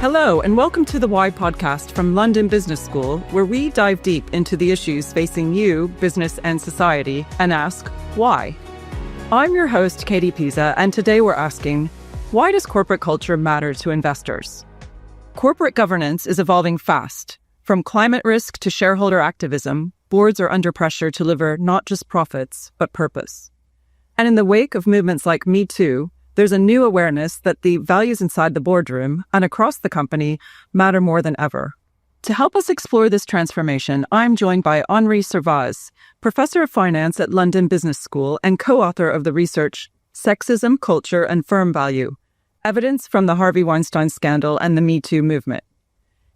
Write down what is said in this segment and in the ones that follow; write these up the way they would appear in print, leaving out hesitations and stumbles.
Hello, and welcome to the Why podcast from London Business School, where we dive deep into the issues facing you, business and society, and ask, why? I'm your host, Katie Pisa, and today we're asking, why does corporate culture matter to investors? Corporate governance is evolving fast. From climate risk to shareholder activism, boards are under pressure to deliver not just profits, but purpose. And in the wake of movements like Me Too, there's a new awareness that the values inside the boardroom and across the company matter more than ever. To help us explore this transformation, I'm joined by Henri Servaes, Professor of Finance at London Business School and co-author of the research Sexism, Culture and Firm Value, Evidence from the Harvey Weinstein Scandal and the Me Too movement.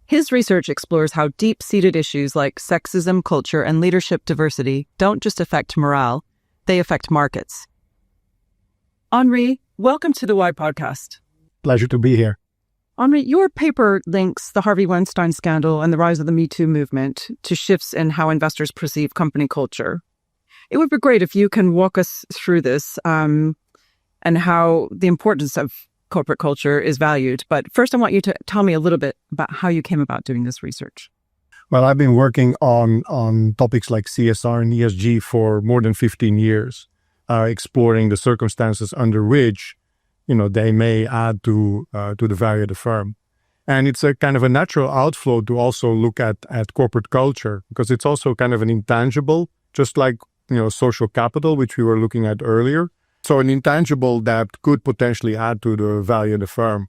His research explores how deep-seated issues like sexism, culture and leadership diversity don't just affect morale, they affect markets. Henri, welcome to the Why podcast. Pleasure to be here. Henri, your paper links the Harvey Weinstein Scandal and the rise of the Me Too movement to shifts in how investors perceive company culture. It would be great if you can walk us through this and how the importance of corporate culture is valued. But first, I want you to tell me a little bit about how you came about doing this research. Well, I've been working on topics like CSR and ESG for more than 15 years. Exploring the circumstances under which, they may add to the value of the firm. And it's a kind of a natural outflow to also look at corporate culture, because it's also kind of an intangible, just like, social capital, which we were looking at earlier. So an intangible that could potentially add to the value of the firm.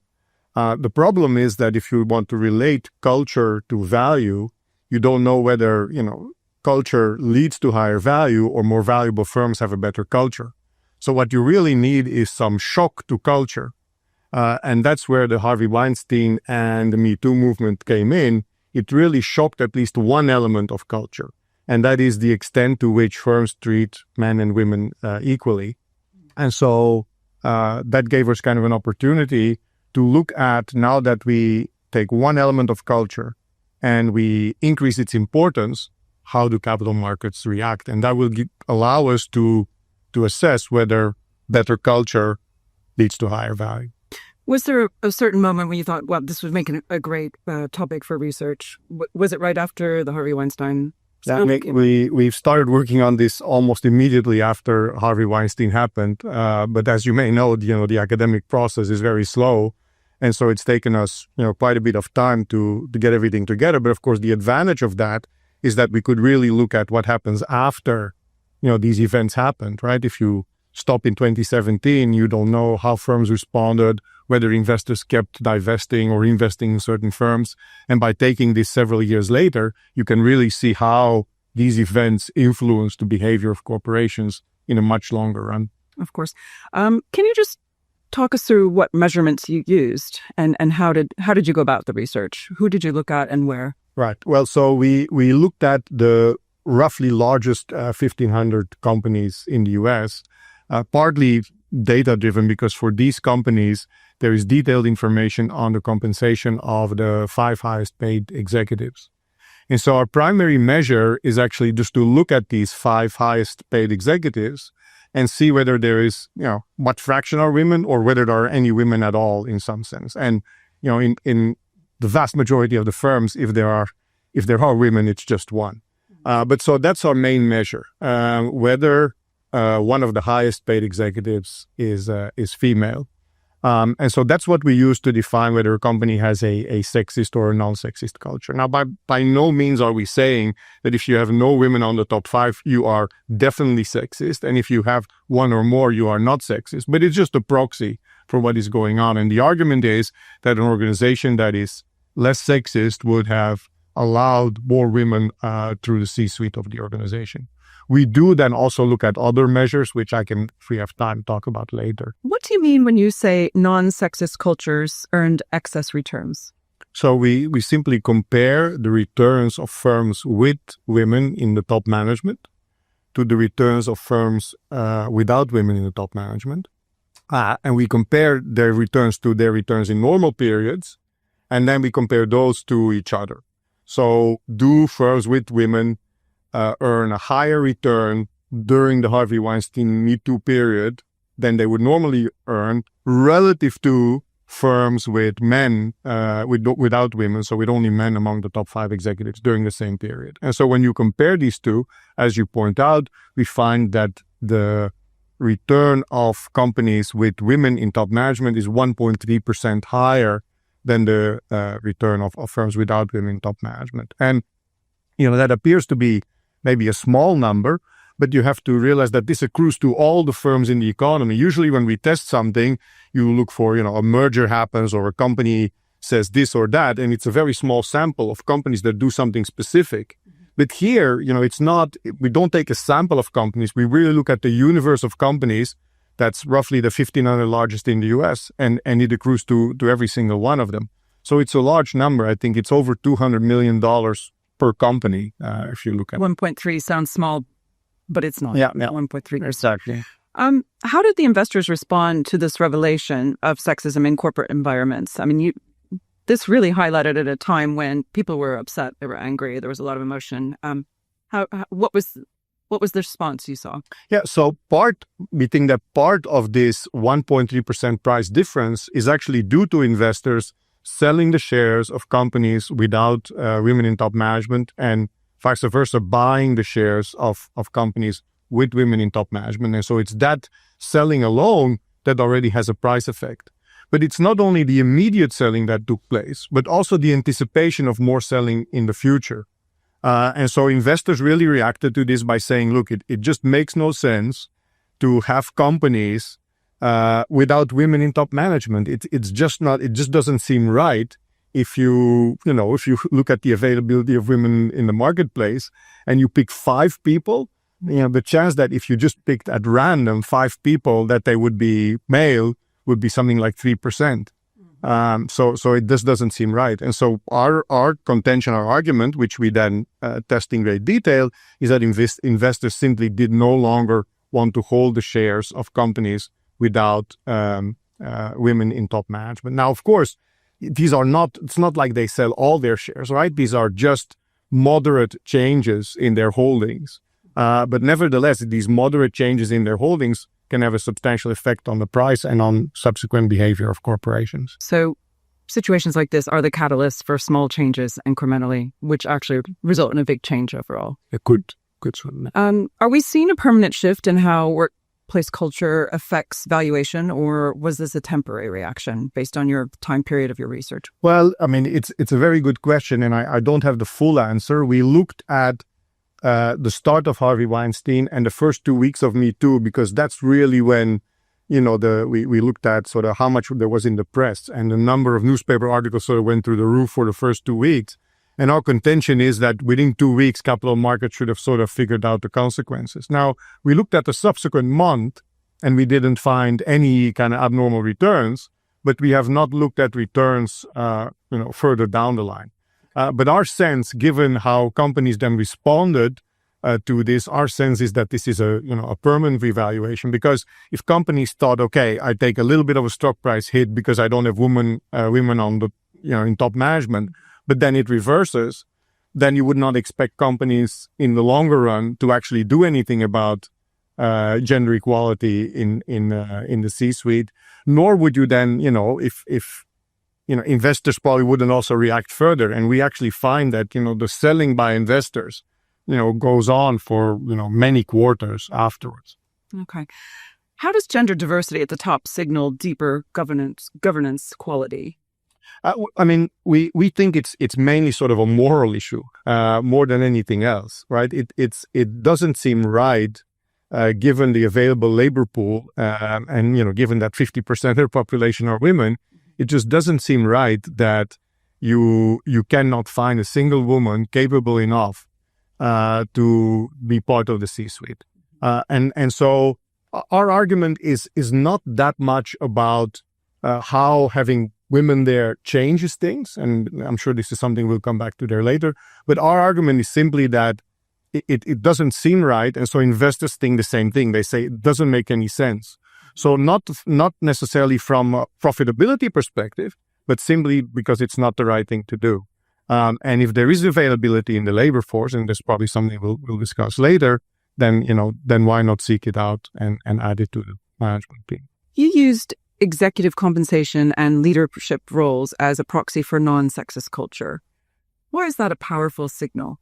The problem is that if you want to relate culture to value, you don't know whether, culture leads to higher value or more valuable firms have a better culture. So what you really need is some shock to culture. And that's where the Harvey Weinstein and the Me Too movement came in. It really shocked at least one element of culture. And that is the extent to which firms treat men and women equally. And so that gave us kind of an opportunity to look at, now that we take one element of culture and we increase its importance, how do capital markets react? And that will allow us to assess whether better culture leads to higher value. Was there a certain moment when you thought, well, this was making a great topic for research? Was it right after the Harvey Weinstein scandal? We've started working on this almost immediately after Harvey Weinstein happened. But as you may know, the academic process is very slow. And so it's taken us, quite a bit of time to get everything together. But of course, the advantage of that is that we could really look at what happens after, these events happened, right? If you stop in 2017, you don't know how firms responded, whether investors kept divesting or investing in certain firms. And by taking this several years later, you can really see how these events influence the behavior of corporations in a much longer run. Of course. Can you just talk us through what measurements you used and how did you go about the research? Who did you look at and where? Right. Well, so we looked at the roughly largest 1,500 companies in the US, partly data-driven, because for these companies, there is detailed information on the compensation of the 5 highest paid executives. And so our primary measure is actually just to look at these 5 highest paid executives and see whether there is, what fraction are women or whether there are any women at all in some sense. And, in the vast majority of the firms, if there are women, it's just one. But so that's our main measure, whether one of the highest paid executives is female. And so that's what we use to define whether a company has a sexist or a non-sexist culture. Now, by no means are we saying that if you have no women on the top 5, you are definitely sexist. And if you have one or more, you are not sexist. But it's just a proxy for what is going on. And the argument is that an organization that is less sexist would have allowed more women through the C-suite of the organization. We do then also look at other measures, which I can, if we have time, talk about later. What do you mean when you say non-sexist cultures earned excess returns? So we simply compare the returns of firms with women in the top management to the returns of firms without women in the top management. And we compare their returns to their returns in normal periods, and then we compare those to each other. So do firms with women earn a higher return during the Harvey Weinstein Me Too period than they would normally earn relative to firms with men, without women, so with only men among the top 5 executives during the same period. And so when you compare these two, as you point out, we find that the return of companies with women in top management is 1.3% higher than the return of firms without women in top management. And, that appears to be maybe a small number, but you have to realize that this accrues to all the firms in the economy. Usually when we test something, you look for, a merger happens or a company says this or that, and it's a very small sample of companies that do something specific. But here, it's not, we don't take a sample of companies. We really look at the universe of companies. That's roughly the 1,500 largest in the US, and it accrues to every single one of them. So it's a large number. I think it's over $200 million per company, if you look at 1.3 sounds small, but it's not. Yeah. 1.3. Exactly. How did the investors respond to this revelation of sexism in corporate environments? I mean, this really highlighted at a time when people were upset, they were angry, there was a lot of emotion. What was the response you saw? Yeah, so we think that part of this 1.3% price difference is actually due to investors selling the shares of companies without women in top management, and vice versa, buying the shares of companies with women in top management. And so it's that selling alone that already has a price effect. But it's not only the immediate selling that took place, but also the anticipation of more selling in the future. And so investors really reacted to this by saying, look, it just makes no sense to have companies without women in top management. It just doesn't seem right. If you look at the availability of women in the marketplace and you pick 5 people, the chance that if you just picked at random 5 people that they would be male would be something like 3%. So it just doesn't seem right. And so our contention, our argument, which we then test in great detail, is that investors simply did no longer want to hold the shares of companies without women in top management. Now, of course, it's not like they sell all their shares, right? These are just moderate changes in their holdings. But nevertheless, these moderate changes in their holdings can have a substantial effect on the price and on subsequent behavior of corporations. So situations like this are the catalyst for small changes incrementally, which actually result in a big change overall. A good. Are we seeing a permanent shift in how workplace culture affects valuation, or was this a temporary reaction based on your time period of your research? Well, I mean, it's a very good question, and I don't have the full answer. We looked at the start of Harvey Weinstein and the first 2 weeks of Me Too, because that's really when, we looked at sort of how much there was in the press, and the number of newspaper articles sort of went through the roof for the first 2 weeks. And our contention is that within 2 weeks, capital markets should have sort of figured out the consequences. Now, we looked at the subsequent month and we didn't find any kind of abnormal returns, but we have not looked at returns, further down the line. But our sense, given how companies then responded to this, our sense is that this is a permanent revaluation. Because if companies thought, okay, I take a little bit of a stock price hit because I don't have women on the in top management, but then it reverses, then you would not expect companies in the longer run to actually do anything about gender equality in the C-suite. Nor would you then, if investors probably wouldn't also react further. And we actually find that, the selling by investors, goes on for, many quarters afterwards. Okay. How does gender diversity at the top signal deeper governance quality? I mean, we think it's mainly sort of a moral issue, more than anything else, right? It doesn't seem right, given the available labor pool, and given that 50% of the population are women. It just doesn't seem right that you cannot find a single woman capable enough to be part of the C-suite. And so our argument is not that much about how having women there changes things, and I'm sure this is something we'll come back to there later. But our argument is simply that it doesn't seem right, and so investors think the same thing. They say it doesn't make any sense. So not necessarily from a profitability perspective, but simply because it's not the right thing to do. And if there is availability in the labor force, and there's probably something we'll discuss later, then why not seek it out and add it to the management team? You used executive compensation and leadership roles as a proxy for non-sexist culture. Why is that a powerful signal?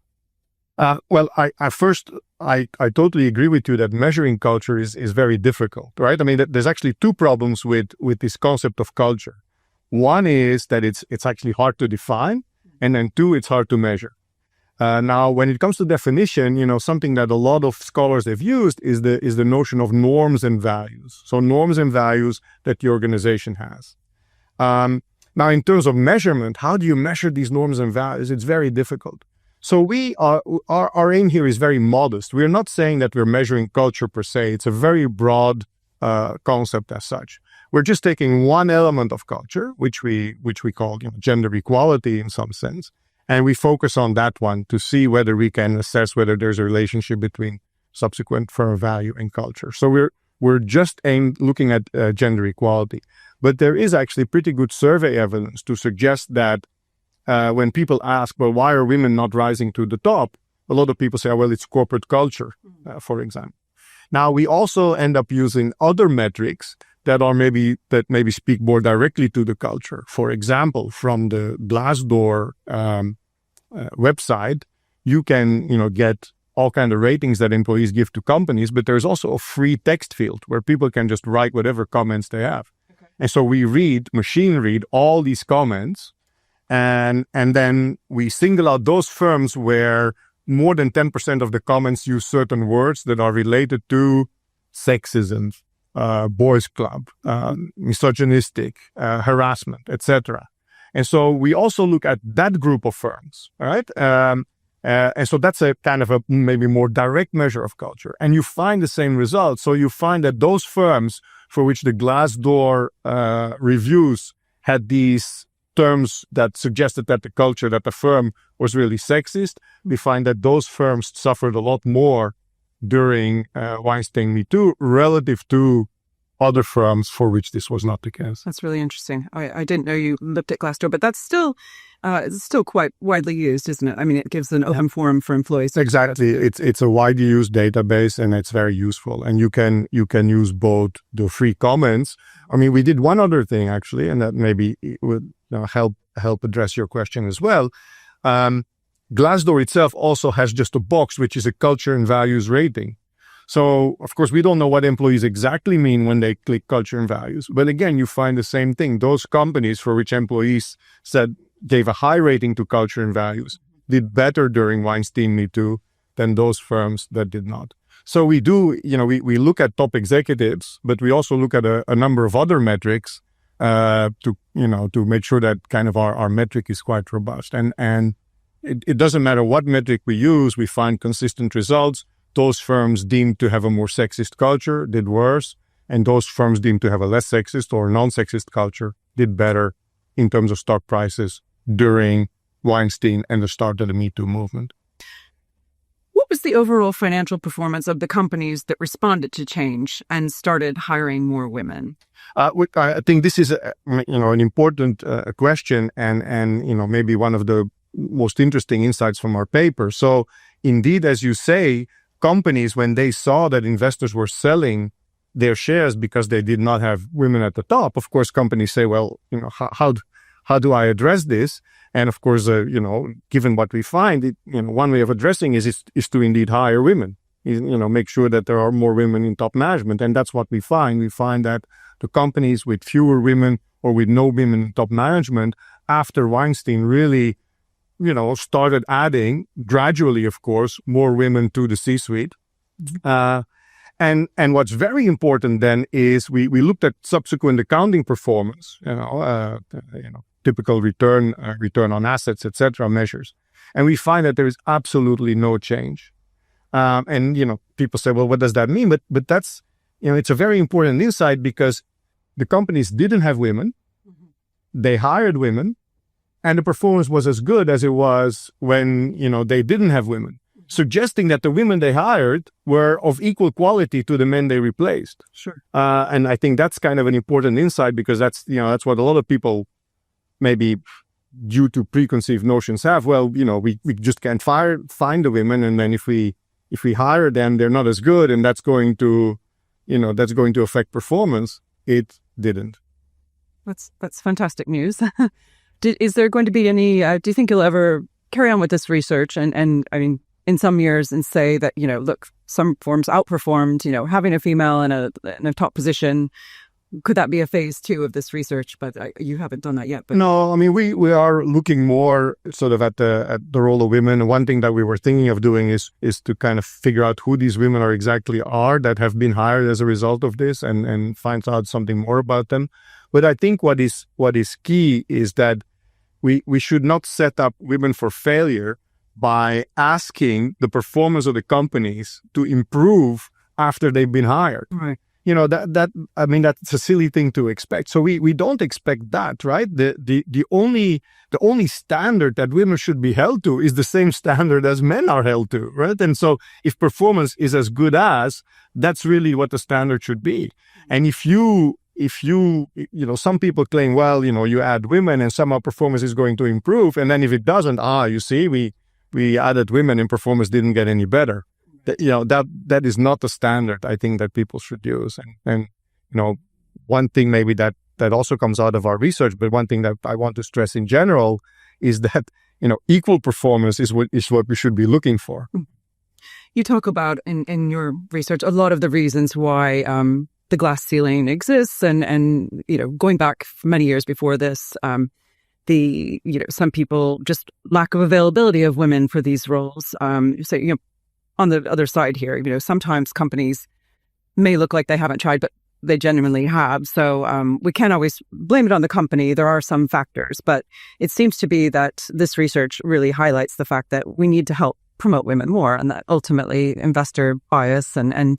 Well, I totally agree with you that measuring culture is very difficult, right? I mean, there's actually two problems with this concept of culture. One is that it's actually hard to define, and then two, it's hard to measure. Now, when it comes to definition, something that a lot of scholars have used is the notion of norms and values. So norms and values that the organization has. Now, in terms of measurement, how do you measure these norms and values? It's very difficult. So our aim here is very modest. We're not saying that we're measuring culture per se. It's a very broad concept as such. We're just taking one element of culture, which we call gender equality in some sense, and we focus on that one to see whether we can assess whether there's a relationship between subsequent firm value and culture. So we're just looking at gender equality. But there is actually pretty good survey evidence to suggest that when people ask, well, why are women not rising to the top? A lot of people say, well, it's corporate culture, for example. Now, we also end up using other metrics that maybe speak more directly to the culture. For example, from the Glassdoor website, you can get all kind of ratings that employees give to companies, but there's also a free text field where people can just write whatever comments they have. Okay. And so we machine read all these comments, and then we single out those firms where more than 10% of the comments use certain words that are related to sexism, boys club, misogynistic, harassment, etc. And so we also look at that group of firms, right? And so that's a kind of a maybe more direct measure of culture. And you find the same results. So you find that those firms for which the Glassdoor reviews had these terms that suggested that the firm was really sexist, we find that those firms suffered a lot more during Weinstein Me Too relative to other firms for which this was not the case. That's really interesting. I didn't know you looked at Glassdoor, but that's it's still quite widely used, isn't it? I mean, it gives an open forum for employees. Exactly. It's a widely used database, and it's very useful. And you can use both the free comments. I mean, we did one other thing actually, and that maybe would help address your question as well. Glassdoor itself also has just a box, which is a culture and values rating. So, of course, we don't know what employees exactly mean when they click culture and values. But again, you find the same thing. Those companies for which employees gave a high rating to culture and values did better during Weinstein Me Too than those firms that did not. So we do, we look at top executives, but we also look at a number of other metrics to make sure that kind of our metric is quite robust. And it doesn't matter what metric we use, we find consistent results. Those firms deemed to have a more sexist culture did worse, and those firms deemed to have a less sexist or non-sexist culture did better in terms of stock prices during Weinstein and the start of the Me Too movement. What was the overall financial performance of the companies that responded to change and started hiring more women? I think this is an important question and maybe one of the most interesting insights from our paper. So indeed, as you say, companies, when they saw that investors were selling their shares because they did not have women at the top, of course, companies say, well, how do I address this? And of course, given what we find, one way of addressing is to indeed hire women, make sure that there are more women in top management. And that's what we find. We find that the companies with fewer women or with no women in top management after Weinstein really started adding gradually, of course, more women to the C-suite. And what's very important then is we looked at subsequent accounting performance, typical return on assets, etc. measures. And we find that there is absolutely no change. And people say, well, what does that mean? But that's, it's a very important insight because the companies didn't have women. They hired women. And the performance was as good as it was when, they didn't have women, suggesting that the women they hired were of equal quality to the men they replaced. Sure. And I think that's kind of an important insight because that's what a lot of people maybe due to preconceived notions have. Well, we just can't find the women. And then if we hire them, they're not as good. And that's going to affect performance. It didn't. That's fantastic news. Is there going to be any, do you think you'll ever carry on with this research and I mean, in some years and say that, look, some firms outperformed, having a female in a top position? Could that be a phase 2 of this research? But you haven't done that yet. But no, I mean, we are looking more sort of at the role of women. One thing that we were thinking of doing is to kind of figure out who these women are that have been hired as a result of this and find out something more about them. But I think what is key is that we should not set up women for failure by asking the performance of the companies to improve after they've been hired. Right. That's a silly thing to expect. So we don't expect that, right? The only standard that women should be held to is the same standard as men are held to, right? And so if performance is as good as, that's really what the standard should be. And if you some people claim, well, you add women and somehow performance is going to improve. And then if it doesn't, you see, we added women and performance didn't get any better. That is not the standard I think that people should use. And one thing maybe that also comes out of our research, but one thing that I want to stress in general is that, equal performance is what we should be looking for. You talk about in your research a lot of the reasons why the glass ceiling exists and going back many years before this, some people just lack of availability of women for these roles. On the other side here, sometimes companies may look like they haven't tried, but they genuinely have. So we can't always blame it on the company. There are some factors, but it seems to be that this research really highlights the fact that we need to help promote women more, and that ultimately investor bias and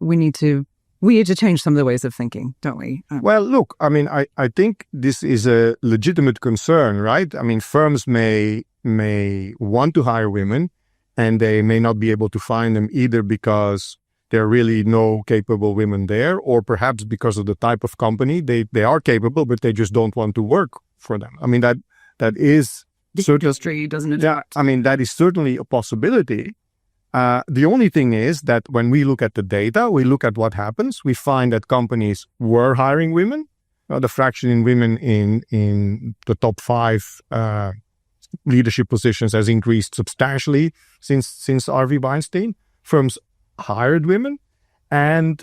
we need to change some of the ways of thinking, don't we? Well, look, I mean, I think this is a legitimate concern, right? I mean, firms may want to hire women, and they may not be able to find them either because there are really no capable women there, or perhaps because of the type of company. They are capable, but they just don't want to work for them. I mean, that is the industry doesn't attract. Yeah, I mean, that is certainly a possibility. The only thing is that when we look at the data, we look at what happens. We find that companies were hiring women. The fraction in women in the top 5 leadership positions has increased substantially since Harvey Weinstein. Firms hired women, and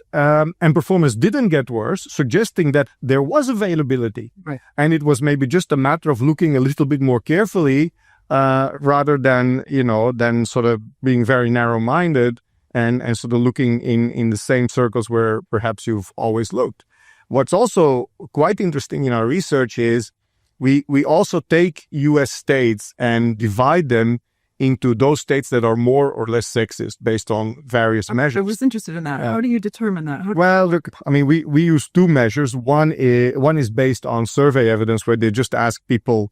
performance didn't get worse, suggesting that there was availability, right. And it was maybe just a matter of looking a little bit more carefully, rather than sort of being very narrow-minded and sort of looking in the same circles where perhaps you've always looked. What's also quite interesting in our research is we also take U.S. states and divide them into those states that are more or less sexist based on various measures. I was interested in that. How do you determine that? Well, look, I mean, we use 2 measures. One is based on survey evidence where they just ask people,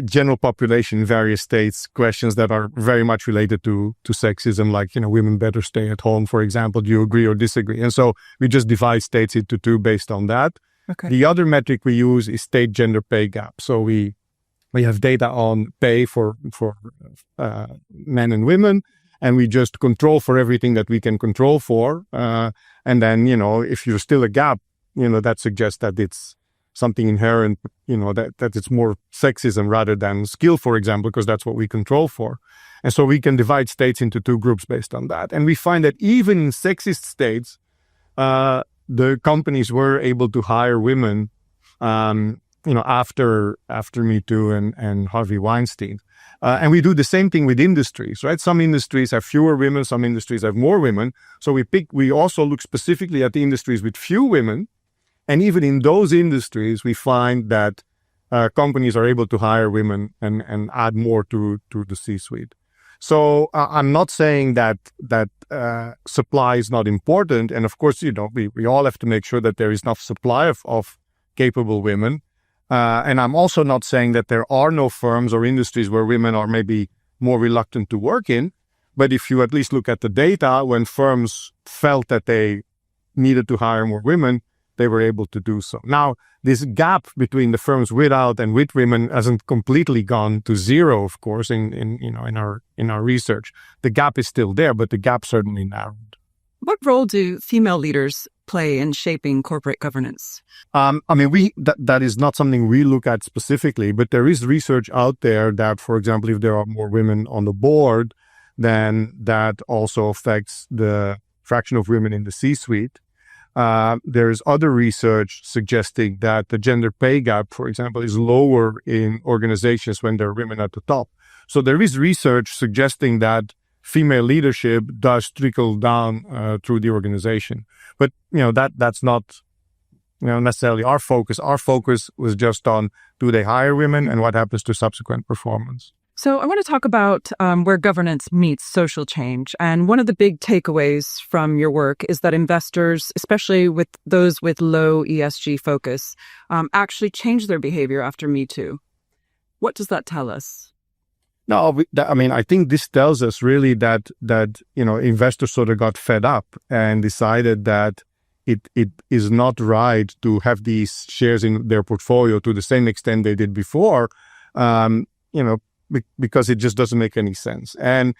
general population in various states, questions that are very much related to sexism, like, women better stay at home, for example. Do you agree or disagree? And so we just divide states into 2 based on that. Okay. The other metric we use is state gender pay gap. So we have data on pay for men and women, and we just control for everything that we can control for. And then, if there's still a gap, that suggests that it's something inherent, that it's more sexism rather than skill, for example, because that's what we control for. And so we can divide states into 2 groups based on that. And we find that even in sexist states, the companies were able to hire women, after Me Too and Harvey Weinstein. And we do the same thing with industries, right? Some industries have fewer women, some industries have more women. So we also look specifically at the industries with few women. And even in those industries, we find that companies are able to hire women and add more to the C-suite. So I'm not saying that supply is not important. And of course, we all have to make sure that there is enough supply of capable women. And I'm also not saying that there are no firms or industries where women are maybe more reluctant to work in. But if you at least look at the data, when firms felt that they needed to hire more women, they were able to do so. Now, this gap between the firms without and with women hasn't completely gone to zero, of course, in our research. The gap is still there, but the gap certainly narrowed. What role do female leaders play in shaping corporate governance? That is not something we look at specifically, but there is research out there that, for example, if there are more women on the board, then that also affects the fraction of women in the C-suite. There is other research suggesting that the gender pay gap, for example, is lower in organizations when there are women at the top. So there is research suggesting that female leadership does trickle down through the organization. But, that's not necessarily our focus. Our focus was just on, do they hire women and what happens to subsequent performance? So I want to talk about where governance meets social change. And one of the big takeaways from your work is that investors, especially with those with low ESG focus, actually change their behavior after Me Too. What does that tell us? No, I think this tells us really that investors sort of got fed up and decided that it is not right to have these shares in their portfolio to the same extent they did before, because it just doesn't make any sense. And,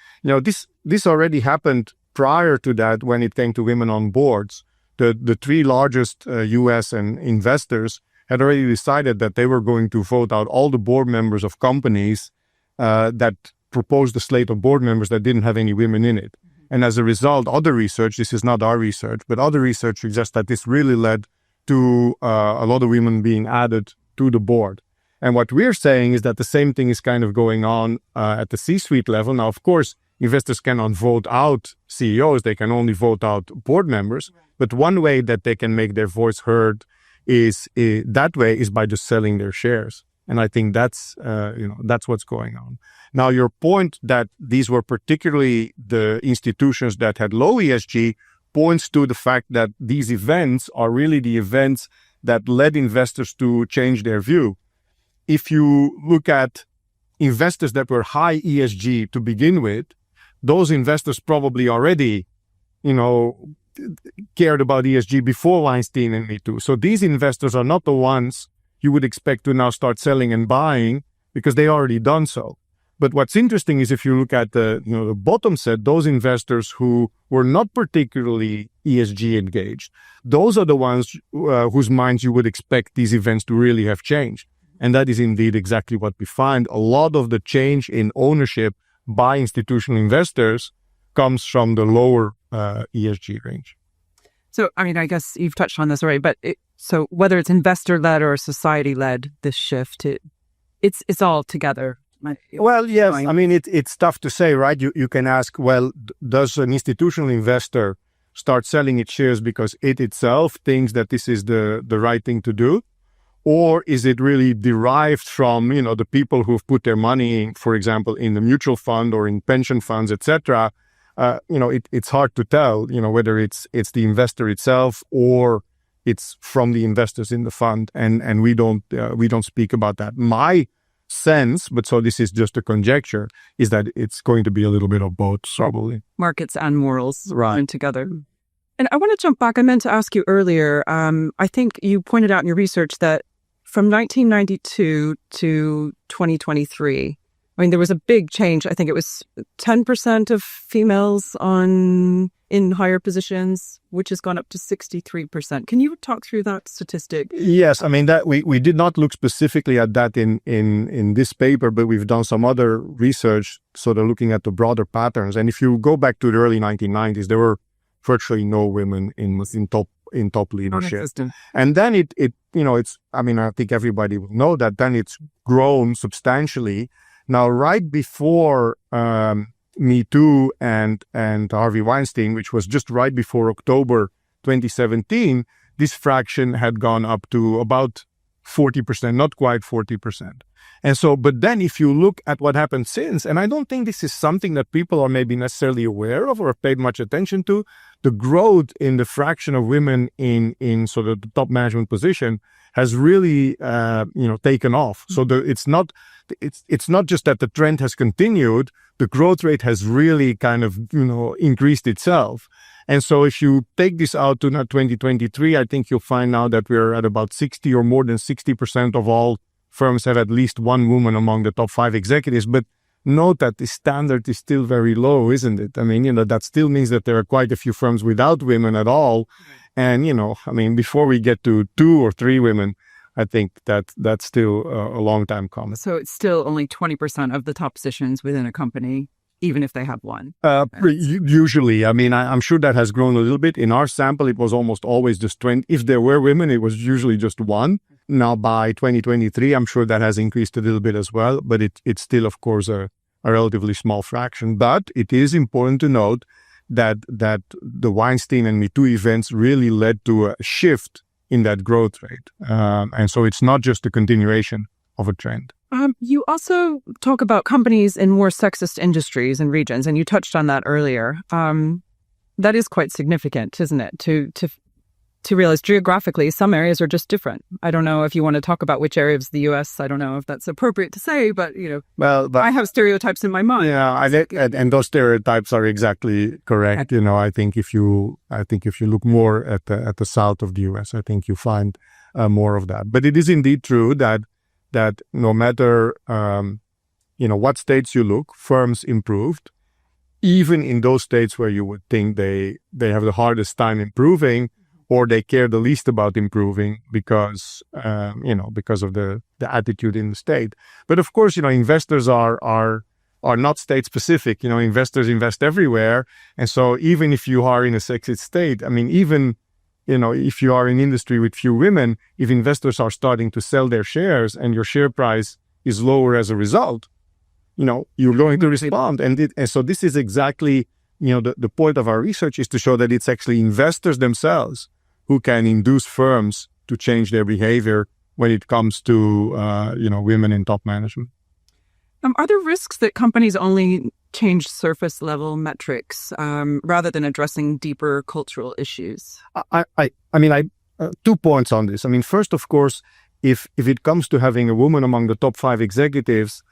this already happened prior to that when it came to women on boards. The three largest U.S. and investors had already decided that they were going to vote out all the board members of companies that proposed a slate of board members that didn't have any women in it. And as a result, other research, this is not our research, but other research suggests that this really led to a lot of women being added to the board. And what we're saying is that the same thing is kind of going on at the C-suite level. Now, of course, investors cannot vote out CEOs. They can only vote out board members. But one way that they can make their voice heard is by just selling their shares. And I think that's what's going on. Now, your point that these were particularly the institutions that had low ESG points to the fact that these events are really the events that led investors to change their view. If you look at investors that were high ESG to begin with, those investors probably already, cared about ESG before Weinstein and Me Too. So these investors are not the ones you would expect to now start selling and buying because they already done so. But what's interesting is if you look at the bottom set, those investors who were not particularly ESG engaged, those are the ones whose minds you would expect these events to really have changed. And that is indeed exactly what we find. A lot of the change in ownership by institutional investors comes from the lower ESG range. So, I guess you've touched on this already, but so whether it's investor-led or society-led, this shift, it's all together. Well, yes. It's tough to say, right? You can ask, well, does an institutional investor start selling its shares because it itself thinks that this is the right thing to do? Or is it really derived from, the people who've put their money, for example, in the mutual fund or in pension funds, etc.? It's hard to tell, whether it's the investor itself or it's from the investors in the fund, and we don't speak about that. My sense, but so this is just a conjecture, is that it's going to be a little bit of both, probably. Markets and morals run together. And I want to jump back. I meant to ask you earlier. I think you pointed out in your research that from 1992 to 2023, there was a big change. I think it was 10% of females in higher positions, which has gone up to 63%. Can you talk through that statistic? Yes, that we did not look specifically at that in this paper, but we've done some other research sort of looking at the broader patterns. And if you go back to the early 1990s, there were virtually no women in top leadership. And then I think everybody will know that then it's grown substantially. Now, right before Me Too and Harvey Weinstein, which was just right before October 2017, this fraction had gone up to about 40%, not quite 40%. And so, but then if you look at what happened since, and I don't think this is something that people are maybe necessarily aware of or have paid much attention to, the growth in the fraction of women in sort of the top management position has really, taken off. So it's not just that the trend has continued, the growth rate has really kind of, increased itself. And so if you take this out to now 2023, I think you'll find now that we're at about 60 or more than 60% of all firms have at least one woman among the top 5 executives. But note that the standard is still very low, isn't it? I mean, that still means that there are quite a few firms without women at all. And, before we get to 2 or 3 women, I think that's still a long time coming. So it's still only 20% of the top positions within a company, even if they have one. Usually, I'm sure that has grown a little bit. In our sample, it was almost always just 20. If there were women, it was usually just 1. Now by 2023, I'm sure that has increased a little bit as well, but it's still, of course, a relatively small fraction. But it is important to note that the Weinstein and Me Too events really led to a shift in that growth rate. And so it's not just a continuation of a trend. You also talk about companies in more sexist industries and regions, and you touched on that earlier. That is quite significant, isn't it? To realize geographically, some areas are just different. I don't know if you want to talk about which areas of the U.S. I don't know if that's appropriate to say, but but I have stereotypes in my mind. Yeah, and those stereotypes are exactly correct. I think if you look more at the south of the U.S., I think you find more of that. But it is indeed true that no matter what states you look, firms improved. Even in those states where you would think they have the hardest time improving, or they care the least about improving because of the attitude in the state. But of course, investors are not state specific. Investors invest everywhere. And so even if you are in a sexist state, even, if you are in industry with few women, if investors are starting to sell their shares and your share price is lower as a result, you're going to respond. And so this is exactly, the point of our research is to show that it's actually investors themselves who can induce firms to change their behavior when it comes to, women in top management. Are there risks that companies only change surface level metrics rather than addressing deeper cultural issues? 2 points on this. First, of course, if it comes to having a woman among the top 5 executives,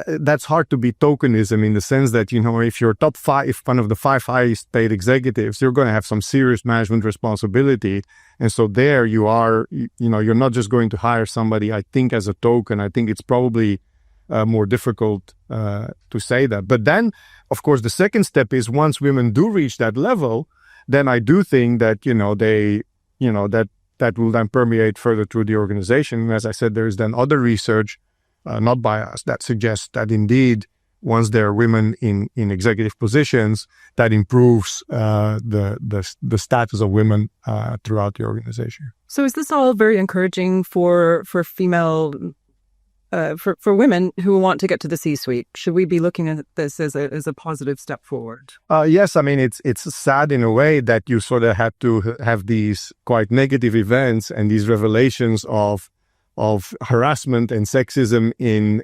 that's hard to be tokenism in the sense that, if you're top 5, if one of the 5 highest paid executives, you're going to have some serious management responsibility. And so there you are, you're not just going to hire somebody, I think, as a token. I think it's probably more difficult to say that. But then, of course, the second step is once women do reach that level, then I do think that, that will then permeate further through the organization. And as I said, there's then other research not by us, that suggests that indeed, once there are women in executive positions, that improves the status of women throughout the organization. So is this all very encouraging for female, for women who want to get to the C-suite? Should we be looking at this as a positive step forward? Yes, it's sad in a way that you sort of had to have these quite negative events and these revelations of harassment and sexism in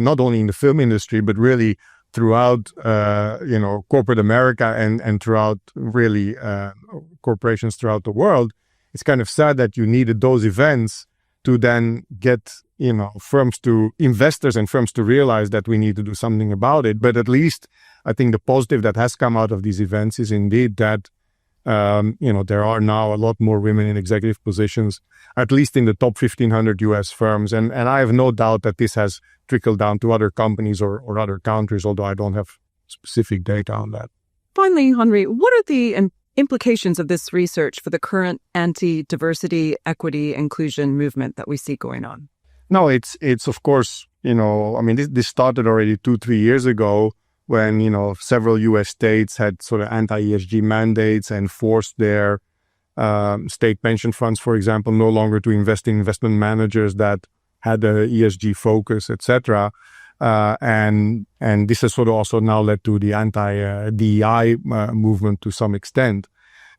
not only in the film industry, but really throughout, corporate America and throughout really corporations throughout the world. It's kind of sad that you needed those events to then get, investors and firms to realize that we need to do something about it. But at least I think the positive that has come out of these events is indeed that there are now a lot more women in executive positions, at least in the top 1,500 U.S. firms. And I have no doubt that this has trickled down to other companies or other countries, although I don't have specific data on that. Finally, Henri, what are the implications of this research for the current anti-diversity, equity, inclusion movement that we see going on? No, it's of course, this started already 2-3 years ago, when, several U.S. states had sort of anti-ESG mandates and forced their state pension funds, for example, no longer to invest in investment managers that had a ESG focus, etc. And this has sort of also now led to the anti-DEI movement to some extent.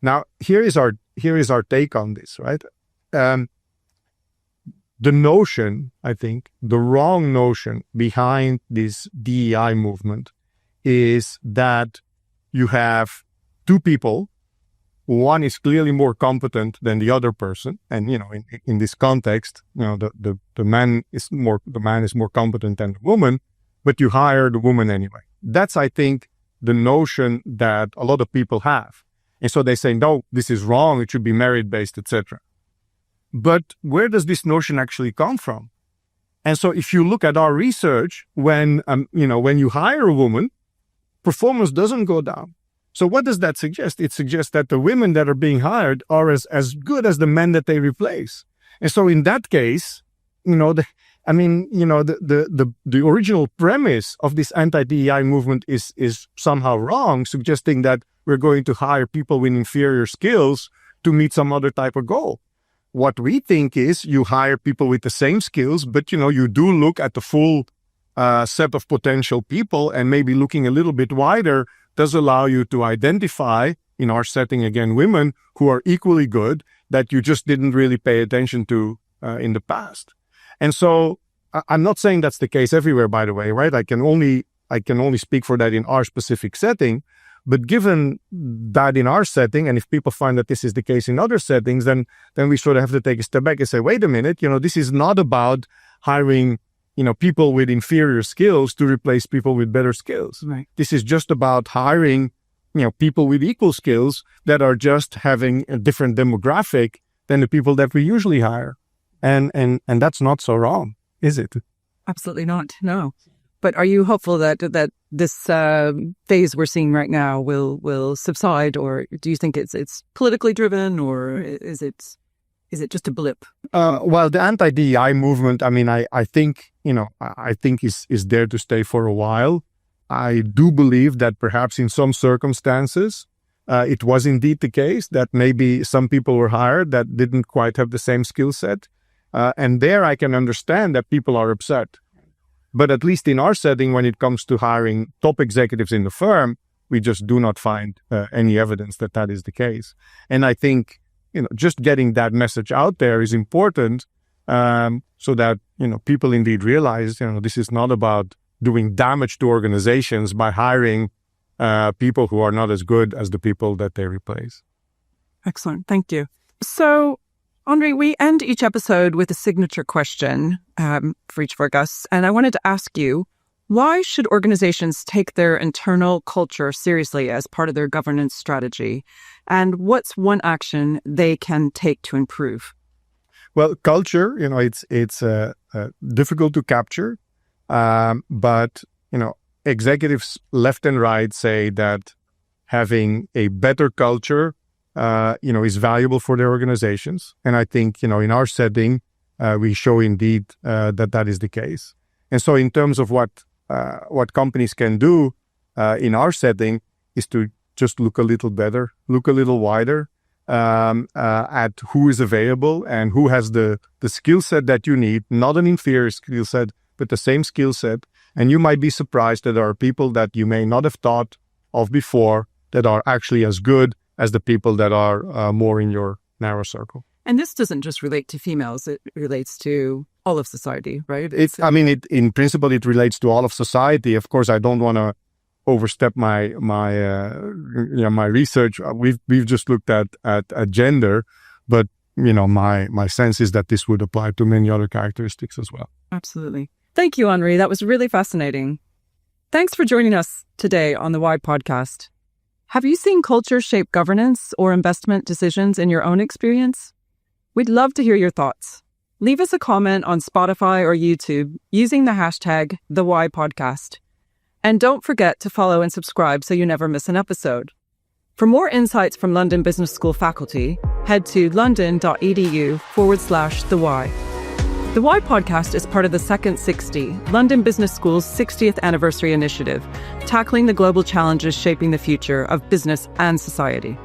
Now, here is our take on this, right? The notion, I think, the wrong notion behind this DEI movement is that you have 2 people, one is clearly more competent than the other person, and in this context, the man is more competent than the woman, but you hire the woman anyway. That's, I think, the notion that a lot of people have, and so they say, no, this is wrong. It should be merit based, etc. But where does this notion actually come from? And so if you look at our research, when you hire a woman, performance doesn't go down. So what does that suggest? It suggests that the women that are being hired are as good as the men that they replace. And so in that case, the original premise of this anti-DEI movement is somehow wrong, suggesting that we're going to hire people with inferior skills to meet some other type of goal. What we think is you hire people with the same skills, but you do look at the full set of potential people, and maybe looking a little bit wider does allow you to identify, in our setting again, women who are equally good that you just didn't really pay attention to in the past. And so I'm not saying that's the case everywhere, by the way, right? I can only speak for that in our specific setting. But given that in our setting, and if people find that this is the case in other settings, then we sort of have to take a step back and say, wait a minute, this is not about hiring, people with inferior skills to replace people with better skills. Right. This is just about hiring, people with equal skills that are just having a different demographic than the people that we usually hire. And that's not so wrong, is it? Absolutely not. No. But are you hopeful that this phase we're seeing right now will subside, or do you think it's politically driven, or is it just a blip? Well, the anti-DEI movement, I think is there to stay for a while. I do believe that perhaps in some circumstances, it was indeed the case that maybe some people were hired that didn't quite have the same skill set. And there I can understand that people are upset. But at least in our setting, when it comes to hiring top executives in the firm, we just do not find any evidence that is the case. And I think, just getting that message out there is important so that, people indeed realize, this is not about doing damage to organizations by hiring people who are not as good as the people that they replace. Excellent. Thank you. So, Henri, we end each episode with a signature question for each of our guests. And I wanted to ask you, why should organizations take their internal culture seriously as part of their governance strategy? And what's one action they can take to improve? Well, culture, it's difficult to capture. But, executives left and right say that having a better culture is valuable for their organizations. And I think, in our setting, we show indeed that is the case. And so in terms of what companies can do in our setting is to just look a little better, look a little wider at who is available and who has the skill set that you need, not an inferior skill set, but the same skill set. And you might be surprised that there are people that you may not have thought of before that are actually as good as the people that are more in your narrow circle. And this doesn't just relate to females, it relates to all of society, right? In principle, it relates to all of society. Of course, I don't want to overstep my research. We've just looked at gender, but my sense is that this would apply to many other characteristics as well. Absolutely. Thank you, Henri. That was really fascinating. Thanks for joining us today on the Why podcast. Have you seen culture shape governance or investment decisions in your own experience? We'd love to hear your thoughts. Leave us a comment on Spotify or YouTube using the hashtag #TheWhyPodcast. And don't forget to follow and subscribe so you never miss an episode. For more insights from London Business School faculty, head to london.edu/thewhy. The Why podcast is part of the Second 60, London Business School's 60th anniversary initiative, tackling the global challenges shaping the future of business and society.